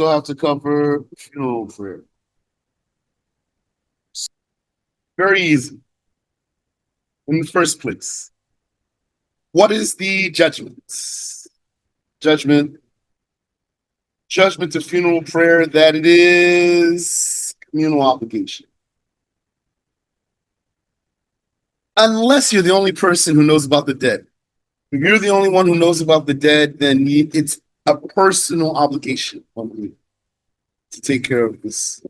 still have to cover funeral prayer. Very easy. In the first place, what is the judgment? Judgment. Judgment to funeral prayer that it is communal obligation. Unless you're the only person who knows about the dead. If you're the only one who knows about the dead, then it's a personal obligation on you to take care of this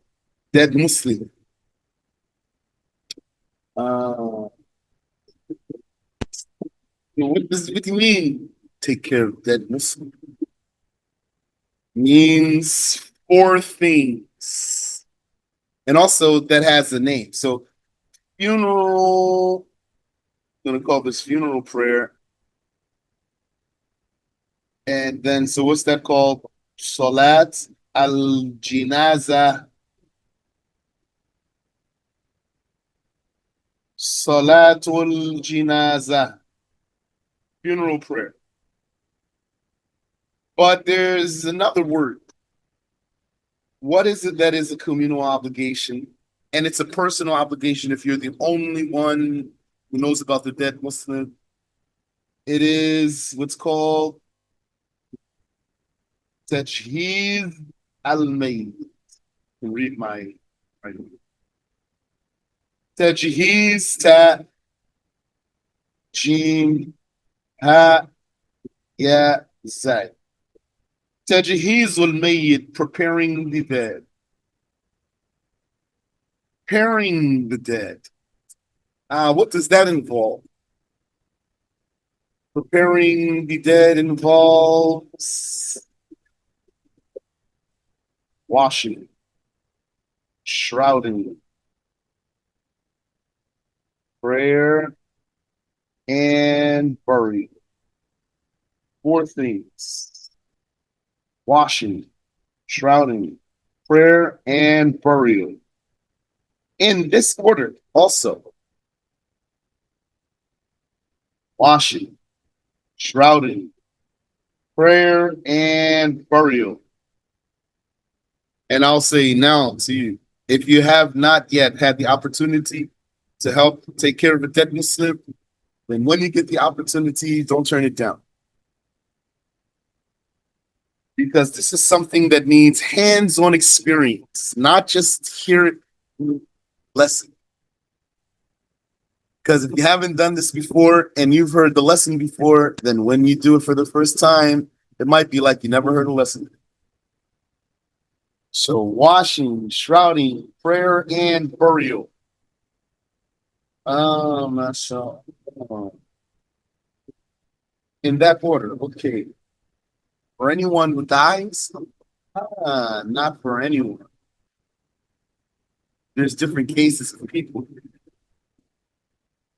dead Muslim. What do you mean? Take care of dead Muslim means four things, and also that has a name. So funeral. I'm gonna call this funeral prayer, and then so what's that called? Salat al jinaza. Salatul jinaza. Funeral prayer. But there's another word. What is it that is a communal obligation? And it's a personal obligation if you're the only one who knows about the dead Muslim. It is what's called Tajheez al-Mayyit. Read my writing. Tajheez ta jim ha ya zay. Tajheez al-Mayyit, preparing the dead. Preparing the dead. What does that involve? Preparing the dead involves washing, shrouding, prayer, and burial. Four things: washing, shrouding, prayer, and burial. In this order, also washing, shrouding, prayer, and burial. And I'll say now to you, if you have not yet had the opportunity to help take care of a dead Muslim, then when you get the opportunity, don't turn it down. Because this is something that needs hands-on experience, not just hear lesson. Because if you haven't done this before and you've heard the lesson before, then when you do it for the first time, it might be like you never heard a lesson. So washing, shrouding, prayer, and burial. Mashallah. In that order, okay. For anyone who dies, not for anyone. There's different cases for people.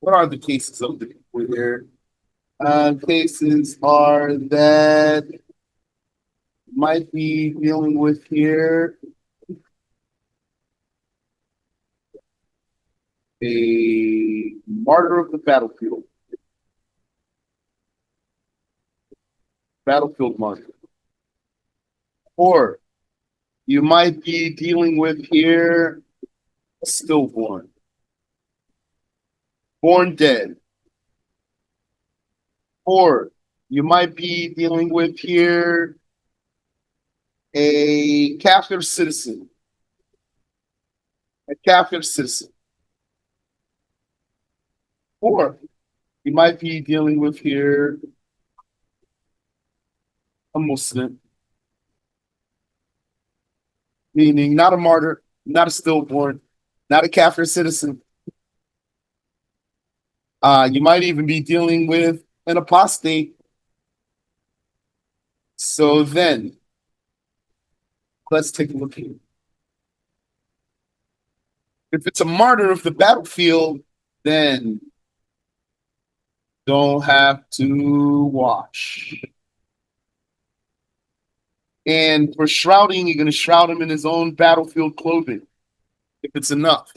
What are the cases of the people here? Cases are that might be dealing with here a martyr of the battlefield. Battlefield martyr. Or you might be dealing with here a stillborn. Born dead. Or you might be dealing with here a Kafir citizen. A Kafir citizen. Or you might be dealing with here a Muslim, meaning not a martyr, not a stillborn, not a Kafir citizen. You might even be dealing with an apostate. So then, let's take a look here. If it's a martyr of the battlefield, then don't have to wash. And for shrouding, you're going to shroud him in his own battlefield clothing, if it's enough.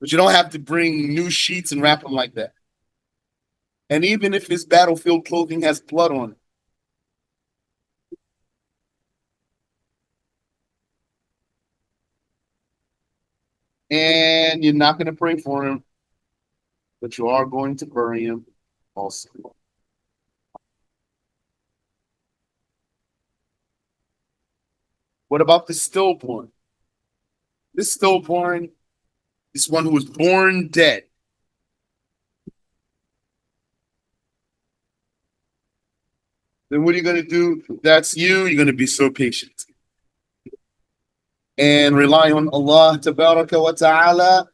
But you don't have to bring new sheets and wrap him like that. And even if his battlefield clothing has blood on it, And you're not going to pray for him, but you are going to bury him also. What about the stillborn? This stillborn is one who was born dead. Then what are you going to do? That's you. You're going to be so patient and rely on Allah tabaraka wa ta'ala,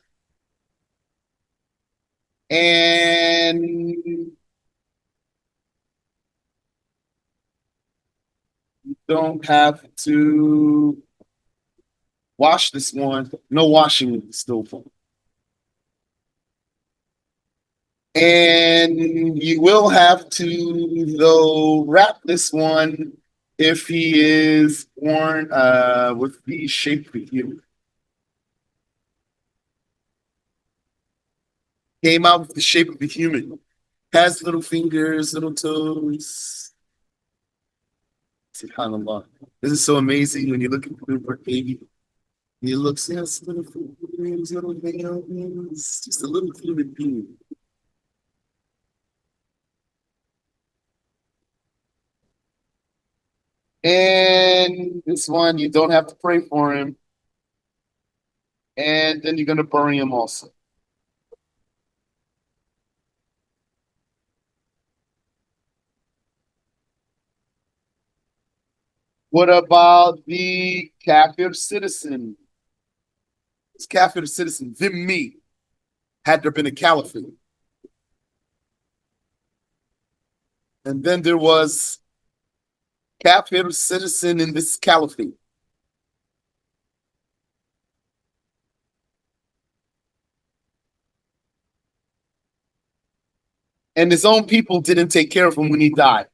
and don't have to wash this one. No washing with the stillborn. And you will have to, though, wrap this one if he is born with the shape of you. Came out with the shape of a human. Has little fingers, little toes. SubhanAllah. This is so amazing when you look at the newborn baby. He looks, yes, little fingers, little nails, just a little human being. And this one, you don't have to pray for him. And then you're going to bury him also. What about the kafir citizen? This kafir citizen, Dhimmi, had there been a caliphate. And then there was kafir citizen in this caliphate. And his own people didn't take care of him when he died.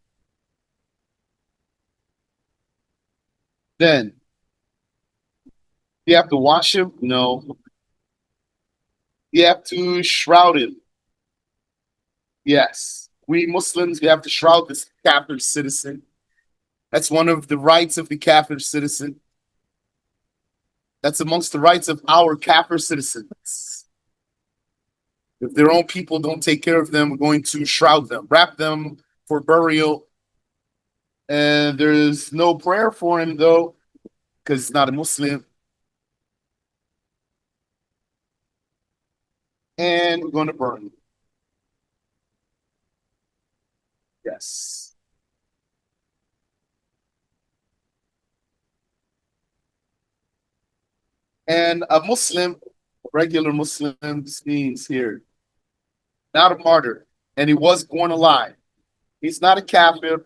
Then you have to wash him? No. You have to shroud him? Yes. We Muslims, we have to shroud this kafir citizen. That's one of the rights of the kafir citizen. That's amongst the rights of our kafir citizens. If their own people don't take care of them, we're going to shroud them, wrap them for burial. And there's no prayer for him, though, because he's not a Muslim. And we're going to burn him. Yes. And a Muslim, regular Muslim, means here, not a martyr. And he was born alive. He's not a kafir.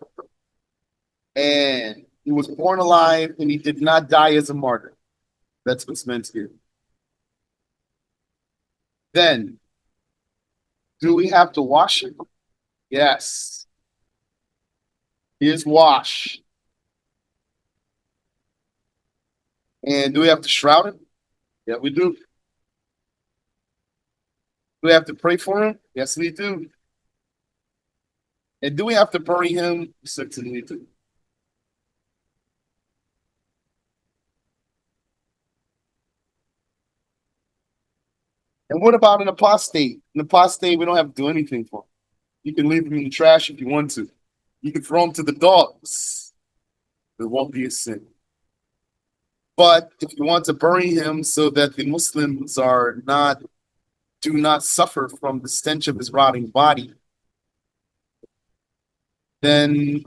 And he was born alive and he did not die as a martyr. That's what's meant here. Then, do we have to wash him? Yes. He is washed. And do we have to shroud him? Yeah, we do. Do we have to pray for him? Yes, we do. And do we have to bury him? Certainly we do. And what about an apostate? An apostate, we don't have to do anything for him. You can leave him in the trash if you want to. You can throw him to the dogs. It won't be a sin. But if you want to bury him so that the Muslims are not do not suffer from the stench of his rotting body, then you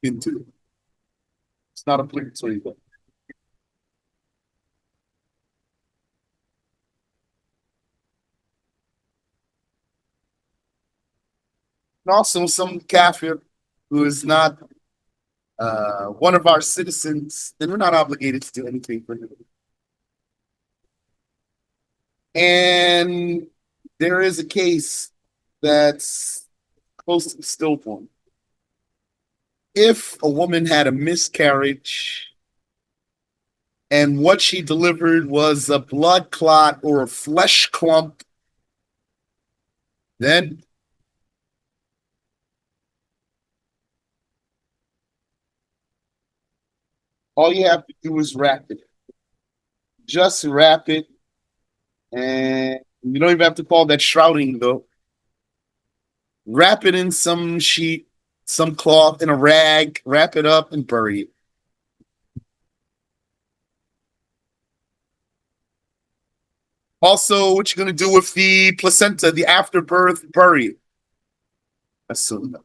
can do. It's not obligatory. And also some kafir who is not one of our citizens, then we're not obligated to do anything for him. And there is a case that's close to the stillborn. If a woman had a miscarriage and what she delivered was a blood clot or a flesh clump, then all you have to do is wrap it, just wrap it, and you don't even have to call that shrouding though. Wrap it in some sheet, some cloth, in a rag, wrap it up and bury it. Also, what you're gonna do with the placenta, the afterbirth, bury it. That's sunnah.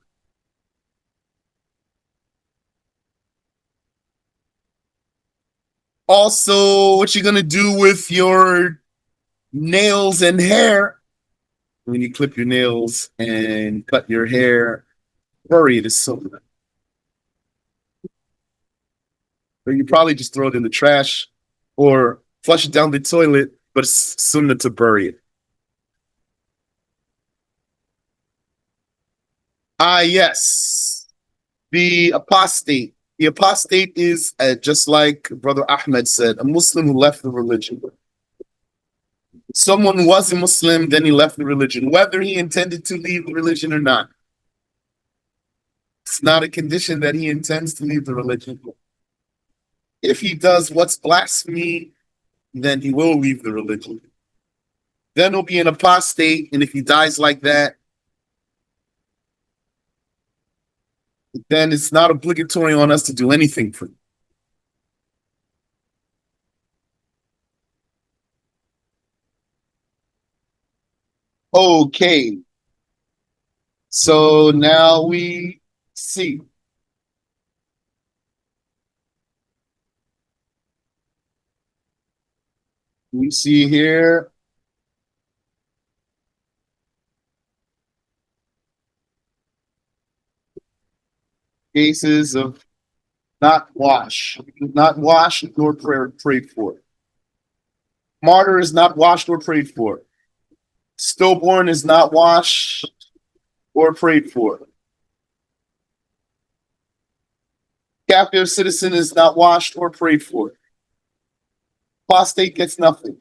Also, what you're gonna do with your nails and hair when you clip your nails and cut your hair, bury it is sunnah. Or you probably just throw it in the trash or flush it down the toilet, but it's sunnah to bury it. Ah, yes. The apostate. The apostate is, just like Brother Ahmed said, a Muslim who left the religion. Someone who was a Muslim, then he left the religion, whether he intended to leave the religion or not. It's not a condition that he intends to leave the religion. If he does what's blasphemy, then he will leave the religion. Then he'll be an apostate, and if he dies like that, then it's not obligatory on us to do anything for him. Okay, so now we see. We see here cases of not washed nor prayed for. Martyr is not washed or prayed for. Stillborn is not washed or prayed for. Captive citizen is not washed or prayed for. Apostate gets nothing.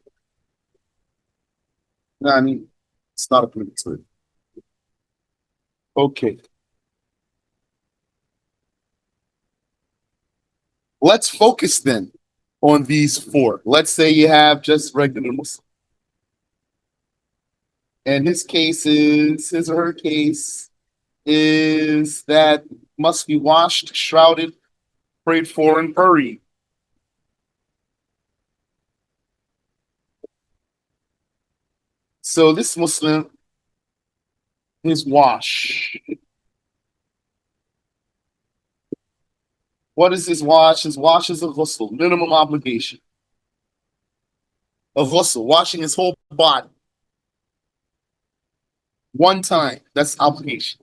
No, I mean, it's not obligatory. Okay. Let's focus then on these four. Let's say you have just regular Muslim. And his or her case is that must be washed, shrouded, prayed for, and buried. So this Muslim is wash. What is his wash? His wash is a ghusl, minimum obligation. A ghusl, washing his whole body. One time, that's obligation.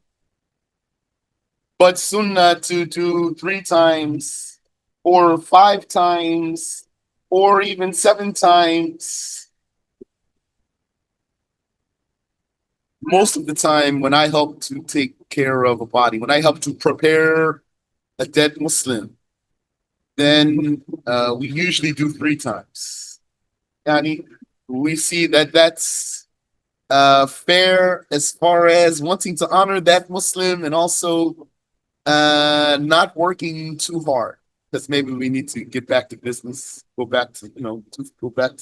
But sunnah to do 3 times, or 5 times, or even 7 times. Most of the time, when I help to take care of a body, when I help to prepare a dead Muslim, then we usually do 3 times. Yani, we see that that's fair as far as wanting to honor that Muslim and also not working too hard because maybe we need to get back to business, go back to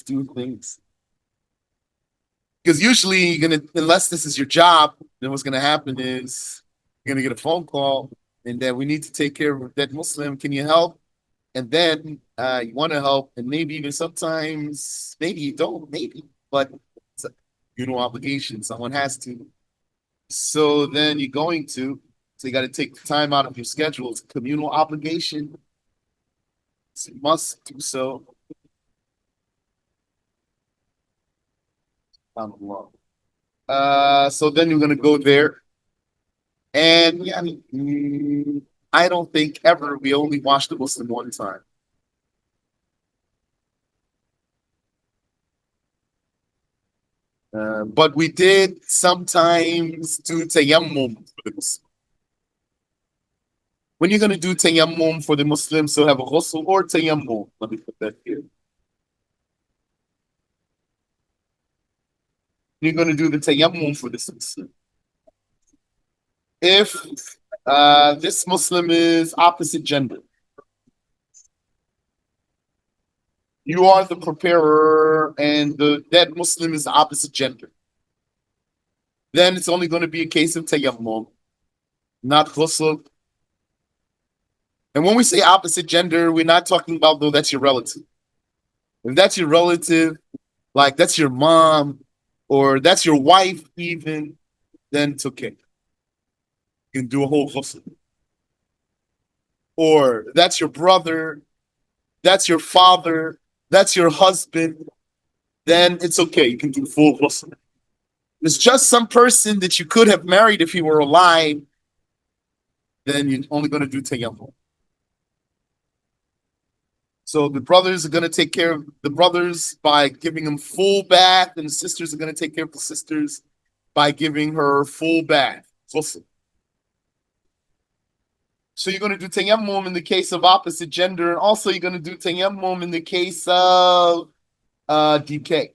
doing things. Because usually, unless this is your job, then what's gonna happen is you're gonna get a phone call, and then we need to take care of that Muslim. Can you help? And then you want to help, and maybe even sometimes, maybe you don't, maybe, but it's a obligation. Someone has to. So then you're going to, so you got to take the time out of your schedule. It's a communal obligation. So you must do so. So then you're gonna go there, and yeah, I don't think ever we only watched the Muslim one time. But we did sometimes do tayammum for the Muslim. When you're gonna do tayammum for the Muslims, so have a ghusl or tayammum. Let me put that here. You're gonna do the tayammum for this Muslim. If this Muslim is opposite gender, You are the preparer, and the dead Muslim is the opposite gender. Then it's only going to be a case of tayammum, not ghusl. And when we say opposite gender, we're not talking about though that's your relative. If that's your relative, like that's your mom or that's your wife, even, then it's okay. You can do a whole ghusl. Or that's your brother, that's your father, that's your husband, then it's okay. You can do full ghusl. It's just some person that you could have married if he were alive, then you're only going to do tayammum. So the brothers are going to take care of the brothers by giving them full bath, and the sisters are going to take care of the sisters by giving her full bath. Ghusl. So you're going to do tayammum in the case of opposite gender, and also you're going to do tayammum in the case of decay.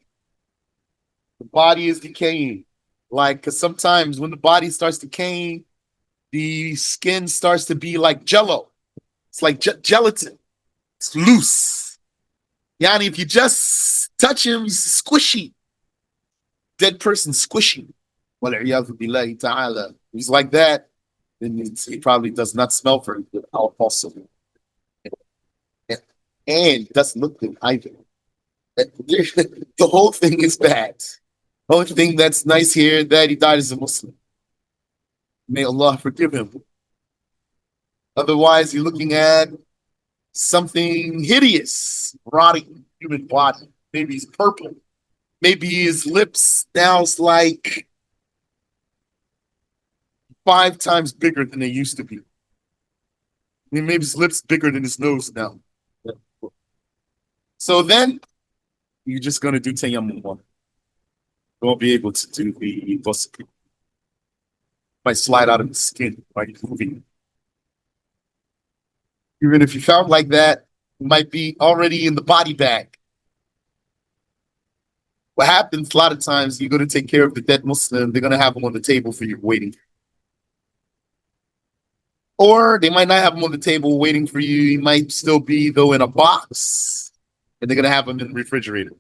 The body is decaying. Like, because sometimes when the body starts decaying, the skin starts to be like jello. It's like gelatin. It's loose. Yani, if you just touch him, he's squishy. Dead person squishy. He's like that, then he probably does not smell very good. Also, and doesn't look good either. The whole thing is bad. The only thing that's nice here that he died as a Muslim. May Allah forgive him. Otherwise, you're looking at something hideous, rotting human body. Maybe he's purple. Maybe his lips now is like 5 times bigger than they used to be. I mean, maybe his lips bigger than his nose now. So then you're just gonna do tayammum. You won't be able to do the ghusl. Might slide out of the skin by moving. Even if you found like that, it might be already in the body bag. What happens a lot of times, you're going to take care of the dead Muslim, they're going to have them on the table for you waiting. Or they might not have them on the table waiting for you. He might still be, though, in a box, and they're going to have them in the refrigerator.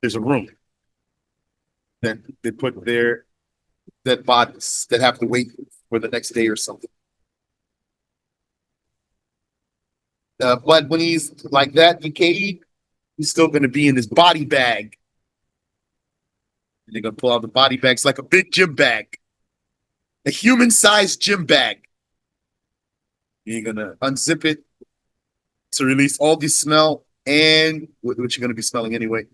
There's a room that they put their dead bodies that have to wait for the next day or something. But when he's like that decayed, he's still going to be in his body bag. And they're going to pull out the body bag. It's like a big gym bag, a human-sized gym bag. You're going to unzip it to release all the smell and what you're going to be smelling anyway,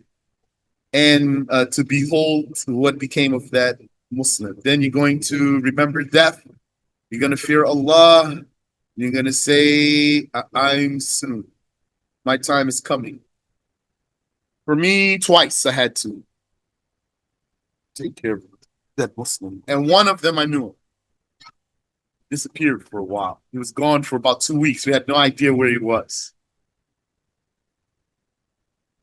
and to behold what became of that Muslim. Then you're going to remember death. You're going to fear Allah. You're going to say, I'm soon. My time is coming. For me, twice I had to take care of that Muslim. And one of them I knew him. Disappeared for a while. He was gone for about 2 weeks. We had no idea where he was.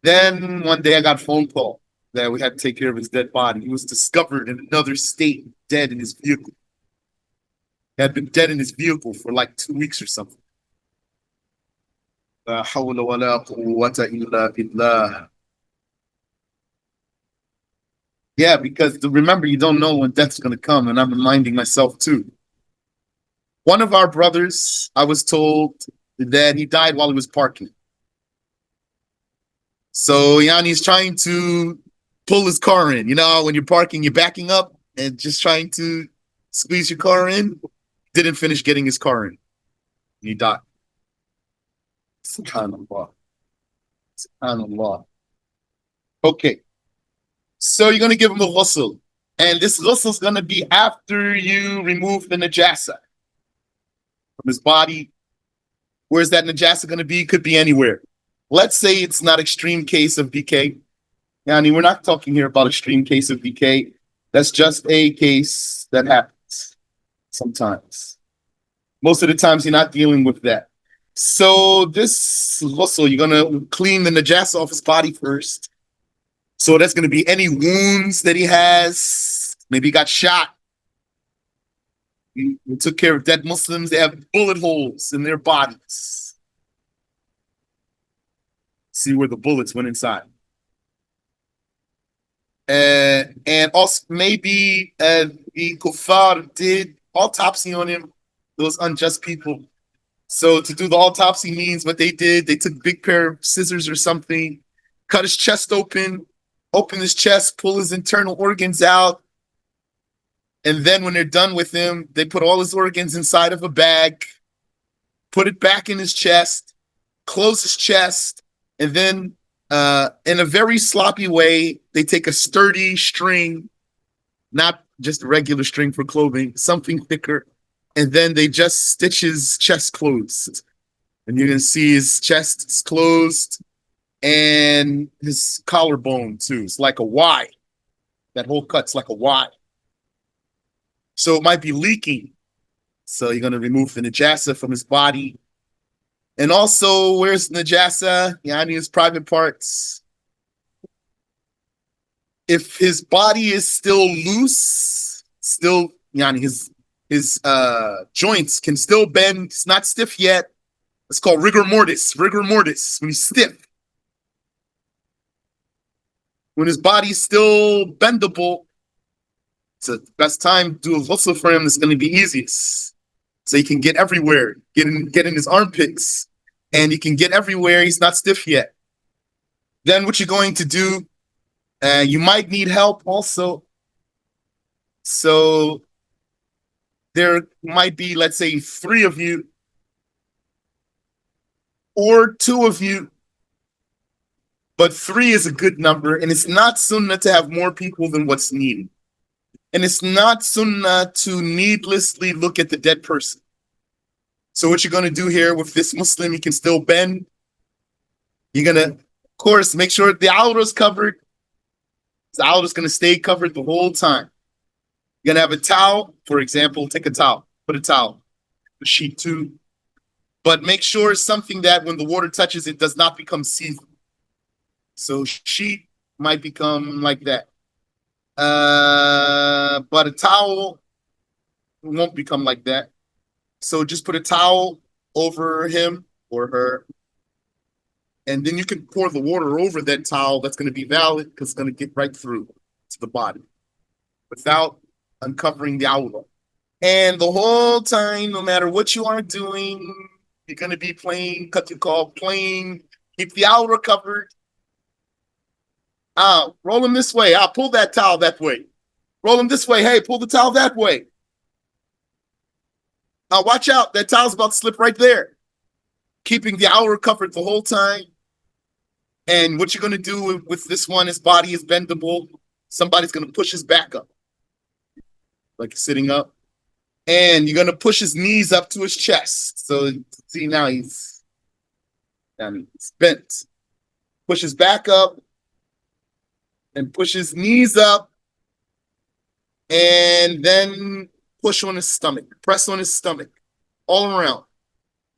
Then one day I got a phone call that we had to take care of his dead body. He was discovered in another state, dead in his vehicle. He had been dead in his vehicle for like 2 weeks or something. La hawla wa la quwwata illa billah. Yeah, because remember, you don't know when death's going to come, and I'm reminding myself too. One of our brothers, I was told that he died while he was parking. So Yanni's trying to pull his car in. You know, when you're parking, you're backing up and just trying to squeeze your car in. Didn't finish getting his car in. He died. SubhanAllah. SubhanAllah. Okay. So you're going to give him a ghusl. And this ghusl is going to be after you remove the najasa from his body. Where's that najasa going to be? Could be anywhere. Let's say it's not extreme case of decay. Yani, we're not talking here about extreme case of decay. That's just a case that happens sometimes. Most of the times you're not dealing with that. So this ghusl, you're going to clean the najasa off his body first. So that's going to be any wounds that he has. Maybe he got shot. We took care of dead Muslims. They have bullet holes in their bodies. See where the bullets went inside. And also maybe the kuffar did autopsy on him, those unjust people. So to do the autopsy means what they did, they took a big pair of scissors or something, cut his chest open his chest, pull his internal organs out. And then when they're done with him, they put all his organs inside of a bag, put it back in his chest, close his chest, and then in a very sloppy way, they take a sturdy string, not just a regular string for clothing, something thicker, and then they just stitch his chest closed. And you can see his chest is closed and his collarbone too. It's like a Y. That whole cut's like a Y. So it might be leaking. So you're going to remove the najasa from his body. And also, where's najasa? Yani his private parts. If his body is still loose, still, yani his joints can still bend. It's not stiff yet. It's called rigor mortis. Rigor mortis, when he's stiff. When his body's still bendable, it's the best time to do a ghusl for him. It's going to be easiest. So he can get everywhere, get in his armpits, and he can get everywhere. He's not stiff yet. Then what you're going to do, you might need help also. So there might be, let's say, 3 of you or 2 of you, but 3 is a good number, and it's not sunnah to have more people than what's needed. And it's not sunnah to needlessly look at the dead person. So what you're going to do here with this Muslim, he can still bend. You're going to, of course, make sure the awrah is covered. The awrah is going to stay covered the whole time. You're going to have a towel, for example, take a towel, put a towel, a sheet too. But make sure it's something that when the water touches it does not become see-through. So sheet might become like that. But a towel won't become like that. So just put a towel over him or her. And then you can pour the water over that towel. That's going to be valid because it's going to get right through to the body without uncovering the awrah. And the whole time, no matter what you are doing, you're going to be playing, keep the awrah covered. Roll him this way. Pull that towel that way. Roll him this way. Hey, pull the towel that way. Watch out. That towel's about to slip right there. Keeping the awrah covered the whole time. And what you're going to do with this one, his body is bendable. Somebody's going to push his back up. Like he's sitting up. And you're going to push his knees up to his chest. So see now he's bent. Push his back up. And push his knees up, and then push on his stomach, press on his stomach, all around.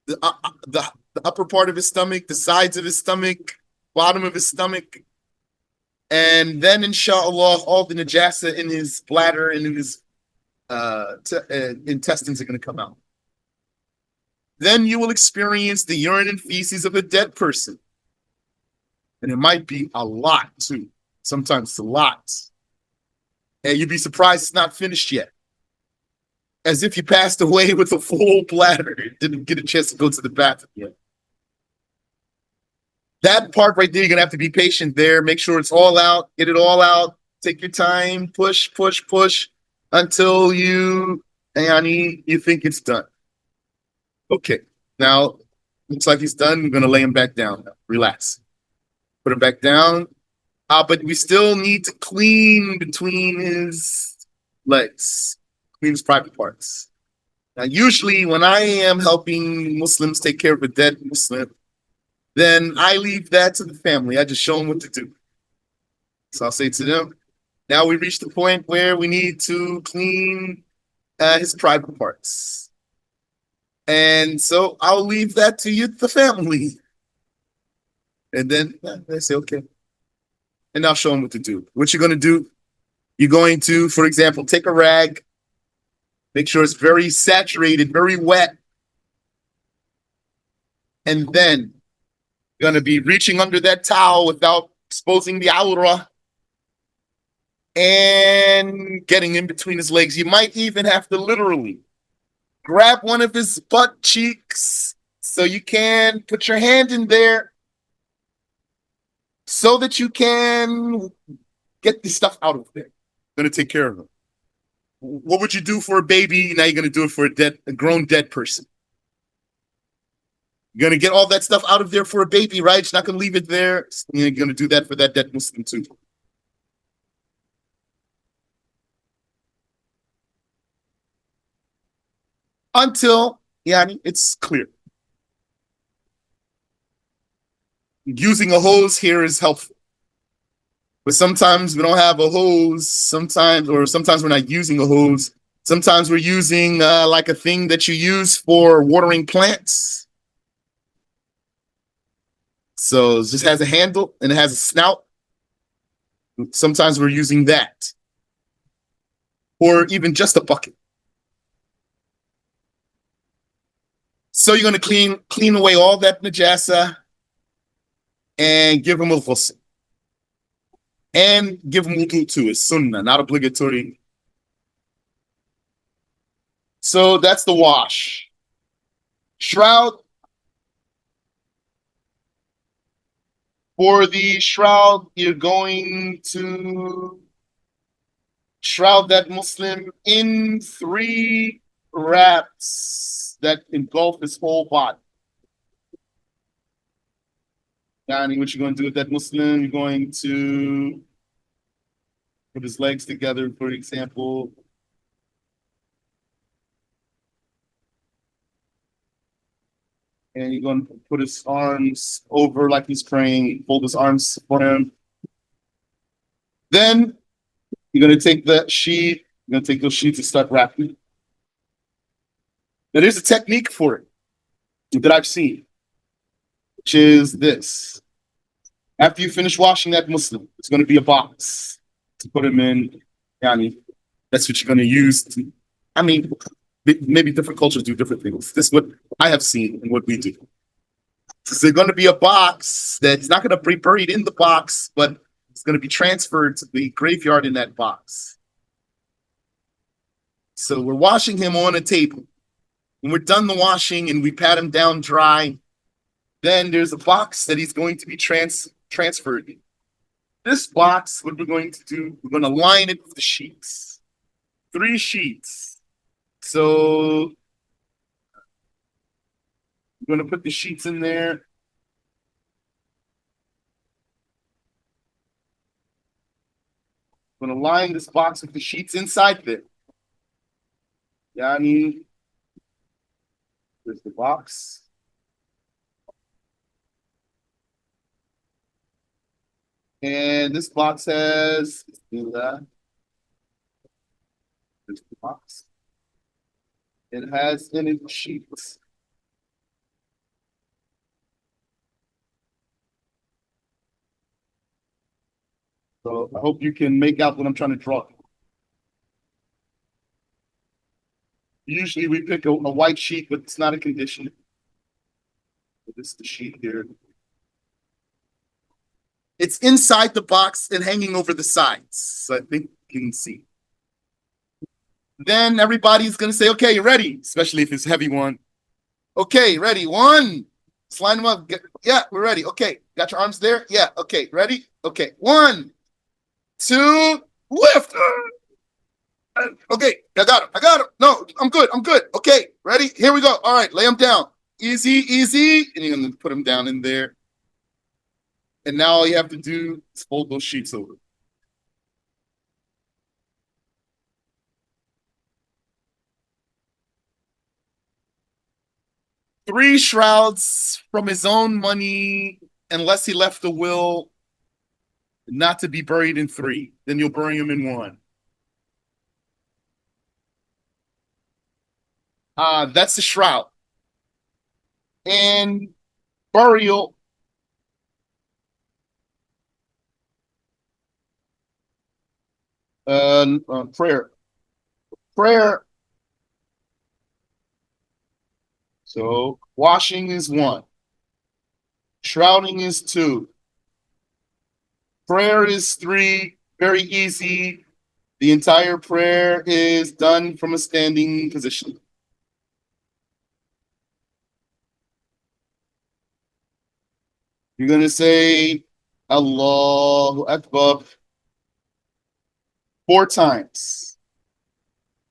The upper part of his stomach, the sides of his stomach, bottom of his stomach. And then, inshallah, all the najasa in his bladder and in his intestines are going to come out. Then you will experience the urine and feces of a dead person. And it might be a lot, too. Sometimes it's a lot. And you'd be surprised it's not finished yet. As if you passed away with a full bladder. Didn't get a chance to go to the bathroom yet. That part right there, you're going to have to be patient there. Make sure it's all out. Get it all out. Take your time. Push until you think it's done. Okay. Now, looks like he's done. We're going to lay him back down. Relax. Put him back down. But we still need to clean between his legs, clean his private parts. Now, usually when I am helping Muslims take care of a dead Muslim, then I leave that to the family. I just show them what to do. So I'll say to them, now we reach the point where we need to clean his private parts. And so I'll leave that to you, the family. And then they say, okay. And I'll show them what to do. What you're going to do, you're going to, for example, take a rag, make sure it's very saturated, very wet. And then You're gonna be reaching under that towel without exposing the aura and getting in between his legs. You might even have to literally grab one of his butt cheeks so you can put your hand in there so that you can get the stuff out of there. Gonna take care of him. What would you do for a baby? Now you're gonna do it for a grown dead person. You're gonna get all that stuff out of there for a baby, right? You're not gonna leave it there. You're gonna do that for that dead Muslim too. Until it's clear. Using a hose here is helpful. But sometimes we don't have a hose. Sometimes we're not using a hose. Sometimes we're using like a thing that you use for watering plants. So it just has a handle and it has a snout. Sometimes we're using that. Or even just a bucket. So you're going to clean away all that najasa and give him a ghusl. And give him wudu too. It's sunnah, not obligatory. So that's the wash. Shroud. For the shroud, you're going to shroud that Muslim in 3 wraps that engulf his whole body. Yani, what you're going to do with that Muslim, you're going to put his legs together, for example. And you're going to put his arms over like he's praying, fold his arms for him. Then you're going to take the sheet, you're going to take those sheets and start wrapping. Now, there's a technique for it that I've seen, which is this. After you finish washing that Muslim, it's going to be a box to put him in. Yani, that's what you're going to use. Maybe different cultures do different things. This is what I have seen and what we do. So there's going to be a box that's not going to be buried in the box, but it's going to be transferred to the graveyard in that box. So we're washing him on a table. When we're done the washing and we pat him down dry, then there's a box that he's going to be transferred. This box, what we're going to do, we're going to line it with the sheets. 3 sheets. So we're going to put the sheets in there. I'm going to line this box with the sheets inside there. Yani, there's the box. And this box has there's the box. It has in it sheets. So I hope you can make out what I'm trying to draw. Usually we pick a white sheet, but it's not a condition. This is the sheet here. It's inside the box and hanging over the sides. So I think you can see. Then everybody's going to say, okay, you ready? Especially if it's a heavy one. Okay, ready? 1. Let's line them up. Yeah, we're ready. Okay, got your arms there? Yeah, okay, ready? Okay, 1, 2, lift. Okay, I got him. No, I'm good. Okay, ready? Here we go. All right, lay him down. Easy. And you're going to put him down in there. And now all you have to do is fold those sheets over. Three shrouds from his own money, unless he left a will not to be buried in 3. Then you'll bury him in 1. That's the shroud. And burial. Prayer. So washing is 1. Shrouding is 2. Prayer is 3. Very easy. The entire prayer is done from a standing position. You're going to say Allahu Akbar 4 times.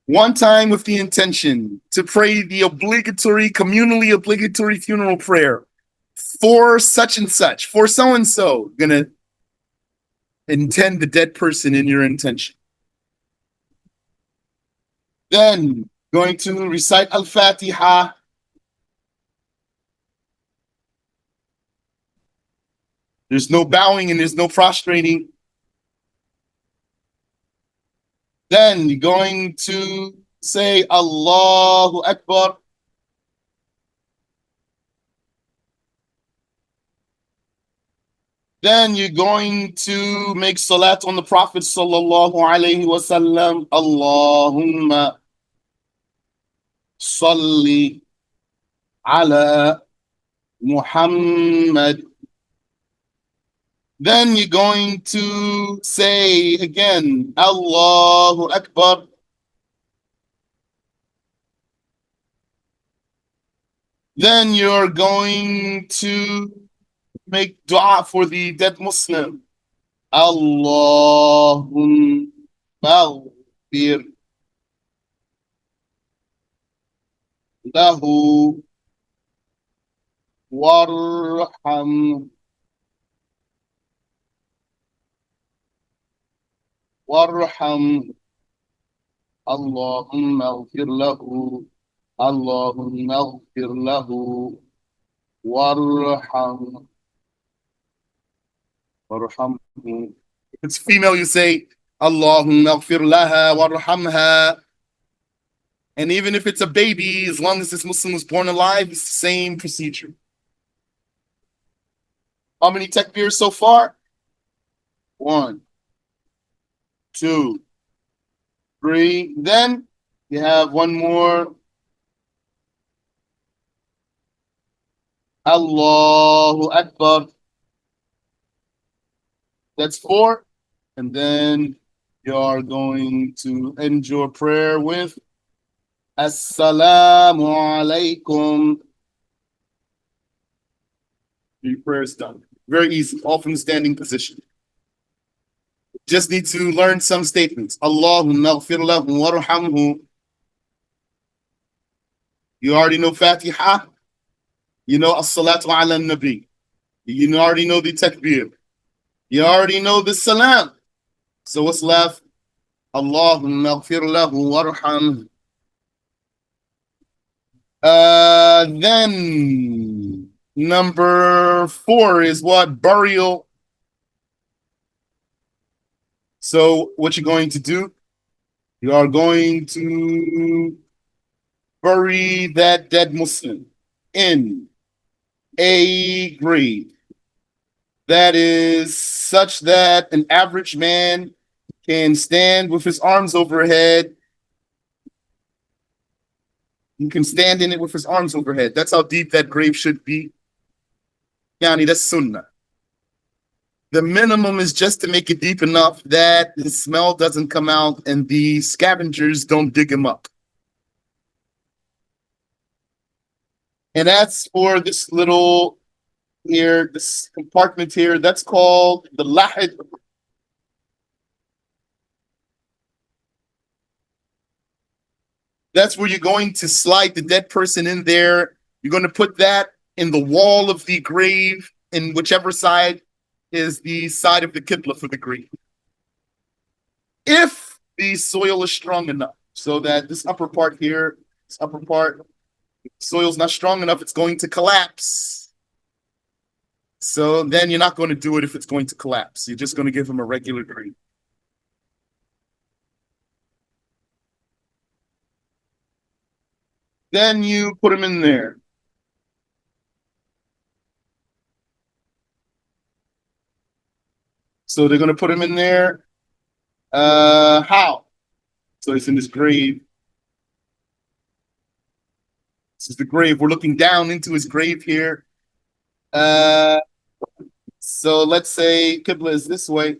1 time with the intention to pray the communally obligatory funeral prayer for such and such, for so and so. Going to intend the dead person in your intention. Then going to recite Al-Fatiha. There's no bowing and there's no prostrating. Then you're going to say Allahu Akbar. Then you're going to make salat on the Prophet sallallahu alaihi wasallam. Allahumma salli ala Muhammad. Then you're going to say again, Allahu Akbar. Then you're going to make dua for the dead Muslim. Allahumma ighfir lahu warham Allahumma ighfir lahu Allahumma ighfir lahu warham. If it's female, you say Allahumma ighfir laha warhamha. And even if it's a baby, as long as this Muslim was born alive, it's the same procedure. How many takbirs so far? 1, 2, 3. Then you have one more. Allahu Akbar. That's 4. And then you're going to end your prayer with Assalamu alaikum. Your prayer is done. Very easy, all from the standing position. Just need to learn some statements. Allahumma ighfir lahu warhamhu. You already know Fatiha. You know as-salatu ala nabi. You already know the takbir. You already know the salam. So what's left? Allahumma ighfir lahu warhamhu. Then number 4 is what? Burial. So what you're going to do, you are going to bury that dead Muslim in a grave that is such that an average man can stand with his arms overhead. You can stand in it with his arms overhead. That's how deep that grave should be. Yani, that's sunnah. The minimum is just to make it deep enough that the smell doesn't come out and the scavengers don't dig him up. And that's for this little here, this compartment here. That's called the lahid. That's where you're going to slide the dead person in there. You're going to put that in the wall of the grave, in whichever side is the side of the Qibla for the grave. If the soil is strong enough, so that this upper part here, this upper part, soil's not strong enough, it's going to collapse. So then you're not going to do it if it's going to collapse. You're just going to give him a regular grave. Then you put him in there. So they're going to put him in there. How? So it's in this grave. This is the grave. We're looking down into his grave here. So let's say Qibla is this way.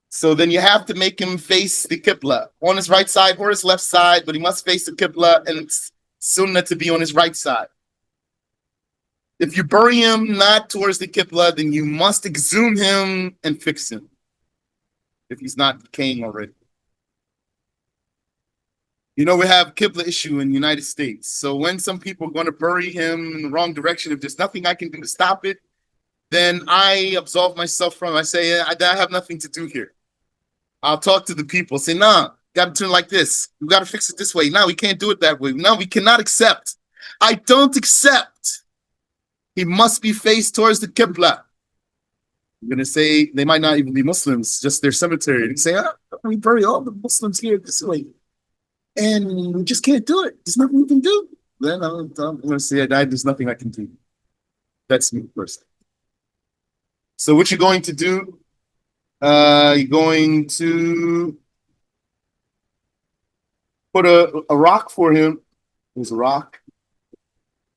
So then you have to make him face the Qibla on his right side or his left side, but he must face the Qibla, and it's sunnah to be on his right side. If you bury him not towards the Qibla, then you must exhume him and fix him if he's not decaying already. You know, we have Qibla issue in the United States. So when some people are going to bury him in the wrong direction, if there's nothing I can do to stop it, then I absolve myself from it. I say, I have nothing to do here. I'll talk to the people, say, nah, got to turn like this. We got to fix it this way. No, we can't do it that way. No, we cannot accept. I don't accept. He must be faced towards the Qibla. I'm going to say they might not even be Muslims, just their cemetery. They say, we bury all the Muslims here this way. And we just can't do it. There's nothing we can do. Then I'm going to say, there's nothing I can do. That's me personally. So what you're going to do, you're going to put a rock for him. There's a rock.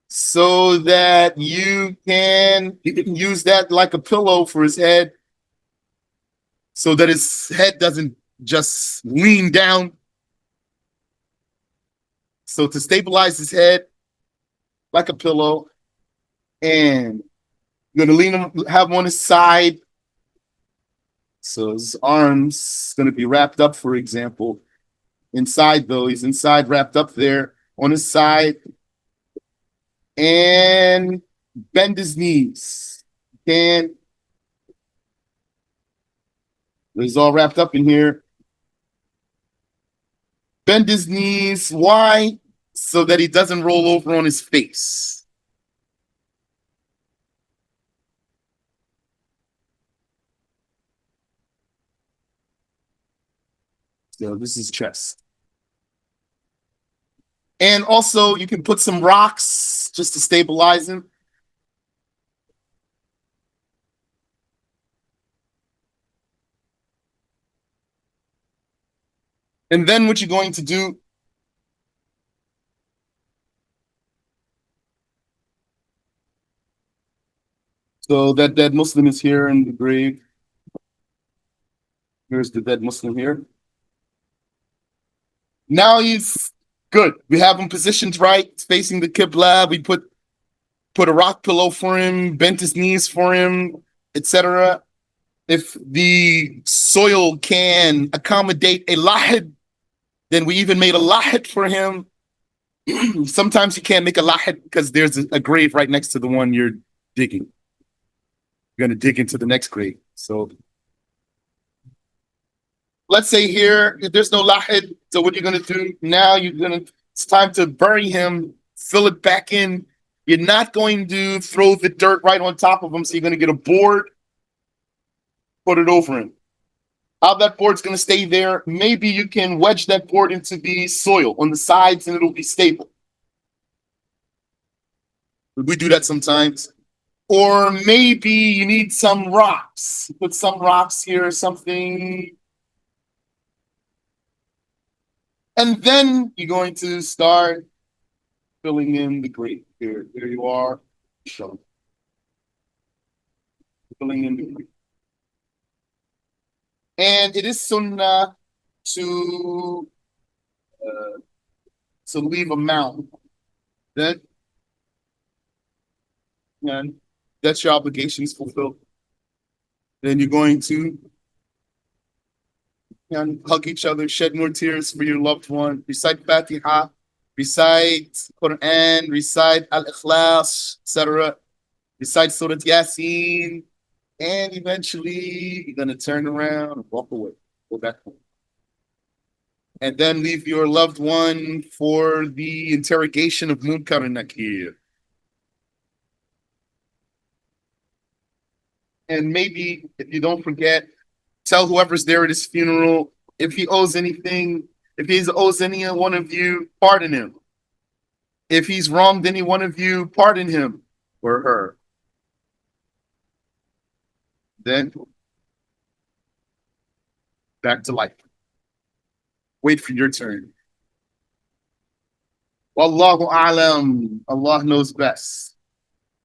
So that you can use that like a pillow for his head. So that his head doesn't just lean down. So to stabilize his head like a pillow, and you're gonna lean him, have him on his side. So his arms gonna be wrapped up, for example. Inside though, he's inside wrapped up there on his side. And bend his knees. And he's all wrapped up in here. Bend his knees. Why? So that he doesn't roll over on his face. So this is chest. And also you can put some rocks just to stabilize him. And then what you're going to do, so that dead Muslim is here in the grave. Here's the dead Muslim here. Now he's good. We have him positioned right, facing the Qibla. We put a rock pillow for him, bent his knees for him, etc. If the soil can accommodate a lahid, then we even made a lahid for him. Sometimes you can't make a lahid because there's a grave right next to the one you're digging. You're going to dig into the next grave. So let's say here, if there's no lahid, so what you're going to do now, it's time to bury him, fill it back in. You're not going to throw the dirt right on top of him, so you're going to get a board, put it over him. How that board's going to stay there, maybe you can wedge that board into the soil on the sides and it'll be stable. We do that sometimes. Or maybe you need some rocks. Put some rocks here or something. And then you're going to start filling in the grave. Here, there you are. Show. Filling in the grave. And it is sunnah to leave a mound. Then, and that's your obligations fulfilled. Then you're going to hug each other, shed more tears for your loved one, recite Fatiha, recite Quran, recite Al-Ikhlas, etc. Recite Surah Yasin, and eventually you're going to turn around and walk away, go back home. And then leave your loved one for the interrogation of Munkar and Nakir. And maybe, if you don't forget, tell whoever's there at his funeral, if he owes anything, if he owes any one of you, pardon him. If he's wronged any one of you, pardon him or her. Then, back to life. Wait for your turn. Wallahu a'lam. Allah knows best.